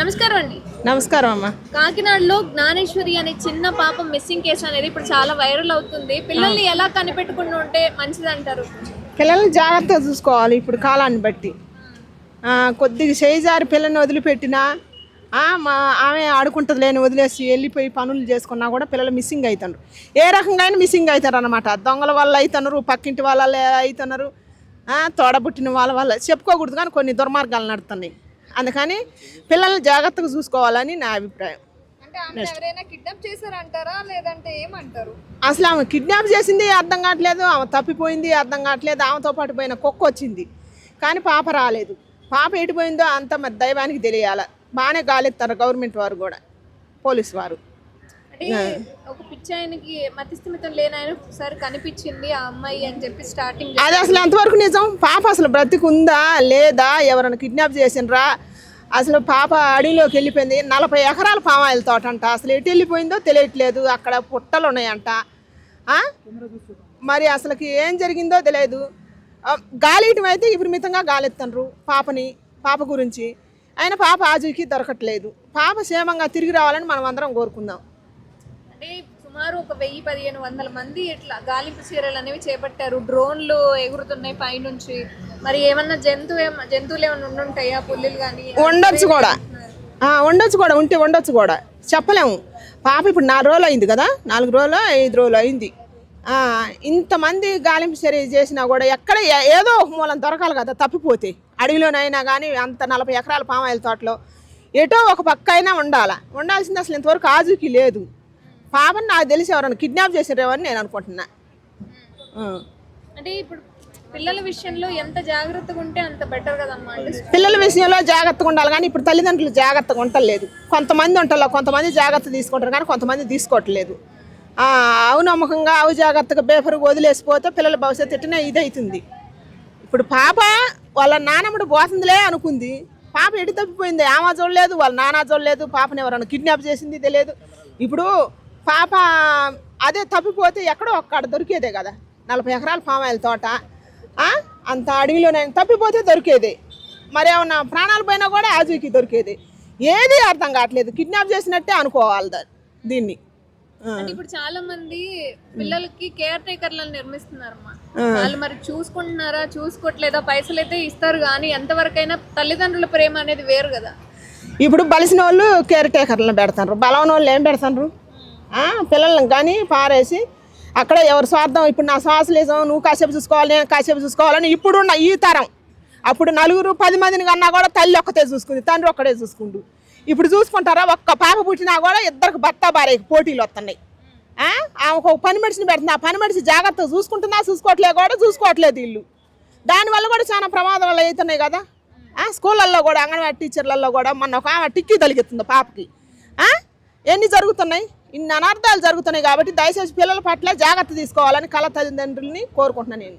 నమస్కారం అండి. నమస్కారం అమ్మా. కాకినాడలో జ్ఞానేశ్వరి అనే చిన్న పాప మిస్సింగ్ కేసు అనేది ఇప్పుడు చాలా వైరల్ అవుతుంది. పిల్లల్ని ఎలా కనిపెట్టుకుంటూ ఉంటే మంచిది అంటారు? పిల్లల్ని జాగ్రత్తగా చూసుకోవాలి ఇప్పుడు కాలాన్ని బట్టి. కొద్దిగా చేయిజారి పిల్లల్ని వదిలిపెట్టినా ఆమె ఆడుకుంటుంది లేని వదిలేసి వెళ్ళిపోయి పనులు చేసుకున్నా కూడా పిల్లలు మిస్సింగ్ అవుతున్నారు. ఏ రకంగా అయినా మిస్సింగ్ అవుతారు అన్నమాట. దొంగల వల్ల అవుతున్నారు, పక్కింటి వాళ్ళ అవుతున్నారు, తోడబుట్టిన వాళ్ళ వల్ల చెప్పుకోకూడదు కానీ కొన్ని దుర్మార్గాలు నడుతున్నాయి. అందుకని పిల్లల్ని జాగ్రత్తగా చూసుకోవాలని నా అభిప్రాయం. అసలు ఆమె కిడ్నాప్ చేసింది అర్థం కావట్లేదు, ఆమె తప్పిపోయింది అర్థం కావట్లేదు. ఆమెతో పాటు పోయిన కుక్క వచ్చింది కానీ పాప రాలేదు. పాప ఎటుపోయిందో అంత మరి దైవానికి తెలియాలి. బాగానే గాలిస్తారు గవర్నమెంట్ వారు కూడా, పోలీసు వారు. ఒక పిచ్చాయనకి మతిస్థిమితం లేనాయన ఒకసారి కనిపించింది ఆ అమ్మాయి అని చెప్పి స్టార్టింగ్. అది అసలు ఎంతవరకు నిజం? పాప అసలు బ్రతికుందా లేదా, ఎవరైనా కిడ్నాప్ చేసినరా? అసలు పాప అడవిలోకి వెళ్ళిపోయింది. 40 ఎకరాల పామాయిల తోట అంట. అసలు ఎటు వెళ్ళిపోయిందో తెలియట్లేదు. అక్కడ పుట్టలు ఉన్నాయంట. మరి అసలుకి ఏం జరిగిందో తెలియదు. గాలియటం అయితే విపరీతంగా గాలెత్తండ్రు పాప గురించి. అయినా పాప ఆజుకి దొరకట్లేదు. పాప క్షేమంగా తిరిగి రావాలని మనం అందరం కోరుకుందాం. అంటే సుమారు ఒక 1000-1500 మంది ఇట్లా గాలింపు చర్యలు అనేవి చేపట్టారు. డ్రోన్లు ఎగురుతున్నాయి పైనుంచి. మరి ఏమన్నా జంతువులు ఏమన్నా ఉండుంటాయా? పుల్లులు కానీ ఉండొచ్చు కూడా, ఉండొచ్చు కూడా చెప్పలేము. పాప ఇప్పుడు 4 రోజులు అయింది కదా, 4 రోజులు 5 రోజులు అయింది. ఇంతమంది గాలింపు చర్య చేసినా కూడా ఎక్కడ ఏదో ఒక మూలం దొరకాలి కదా. తప్పిపోతే అడవిలోనైనా కానీ అంత 40 ఎకరాల పామాయిల తోటలో ఎటో ఒక పక్క అయినా ఉండాల్సింది. అసలు ఇంతవరకు ఆజుకి లేదు. పాపని నాకు తెలిసి ఎవరైనా కిడ్నాప్ చేసారేమని నేను అనుకుంటున్నా. అంటే ఇప్పుడు పిల్లల విషయంలో ఎంత జాగ్రత్తగా ఉంటే అంత బెటర్ కదమ్మా. పిల్లల విషయంలో జాగ్రత్తగా ఉండాలి కానీ ఇప్పుడు తల్లిదండ్రులు జాగ్రత్తగా ఉండలేదు. కొంతమంది జాగ్రత్త తీసుకుంటారు కానీ కొంతమంది తీసుకోవట్లేదు. అవునమ్మకంగా జాగ్రత్తగా బేఫరుగా వదిలేసిపోతే పిల్లల భవిష్యత్తు ఎట్టినా ఇదవుతుంది. ఇప్పుడు పాప వాళ్ళ నాన్నమ్మడు పోతుందిలే అనుకుంది. పాప ఎటు తప్పిపోయింది? ఆమె చూడలేదు, వాళ్ళ నాన్న చూడలేదు. పాపని ఎవరైనా కిడ్నాప్ చేసింది తెలియదు. ఇప్పుడు పాప అదే తప్పిపోతే ఎక్కడో ఒక్కడ దొరికేదే కదా. 40 ఎకరాల పామాయిల తోట, అంత అడవిలోనే తప్పిపోతే దొరికేదే. మరి ఏమన్నా ప్రాణాలు పోయినా కూడా ఆజుకి దొరికేది. ఏది అర్థం కావట్లేదు. కిడ్నాప్ చేసినట్టే అనుకోవాలి దీన్ని. ఇప్పుడు చాలా మంది పిల్లలకి కేర్ టేకర్లను నిర్మిస్తున్నారమ్మా. వాళ్ళు మరి చూసుకుంటున్నారా చూసుకోవట్లేదా? పైసలు అయితే ఇస్తారు కానీ ఎంతవరకైనా తల్లిదండ్రుల ప్రేమ అనేది వేరు కదా. ఇప్పుడు బలిసిన వాళ్ళు కేర్ టేకర్లను పెడతారు, బలవన వాళ్ళు ఏం పెడతారు? పిల్లలను కానీ పారేసి అక్కడ ఎవరి స్వార్థం. ఇప్పుడు నా శ్వాస లేసాం, నువ్వు కాసేపు చూసుకోవాలి, నేను కాసేపు చూసుకోవాలని ఇప్పుడున్న ఈ తరం. అప్పుడు 9-10 మందిని కన్నా కూడా తల్లి ఒక్కతే చూసుకుంది, తండ్రి ఒక్కడే చూసుకుంటూ. ఇప్పుడు చూసుకుంటారా? ఒక్క పాప పుట్టినా కూడా ఇద్దరికి భర్త భార్యకి పోటీలు వస్తున్నాయి. ఆమెకు ఒక పని మనిషిని పెడుతుంది. ఆ పని మనిషి జాగ్రత్తగా చూసుకుంటుందా? చూసుకోవట్లేదు వీళ్ళు. దానివల్ల కూడా చాలా ప్రమాదాలు అవుతున్నాయి కదా. స్కూళ్ళల్లో కూడా, అంగన్వాడీ టీచర్లలో కూడా మొన్న ఒక ఆమె టిక్కీ తలిగిస్తుంది పాపకి. ఎన్ని జరుగుతున్నాయి, ఇన్ని అనర్థాలు జరుగుతున్నాయి. కాబట్టి దయచేసి పిల్లల పట్ల జాగ్రత్త తీసుకోవాలని కళ తల్లిదండ్రులని కోరుకుంటున్నాను నేను.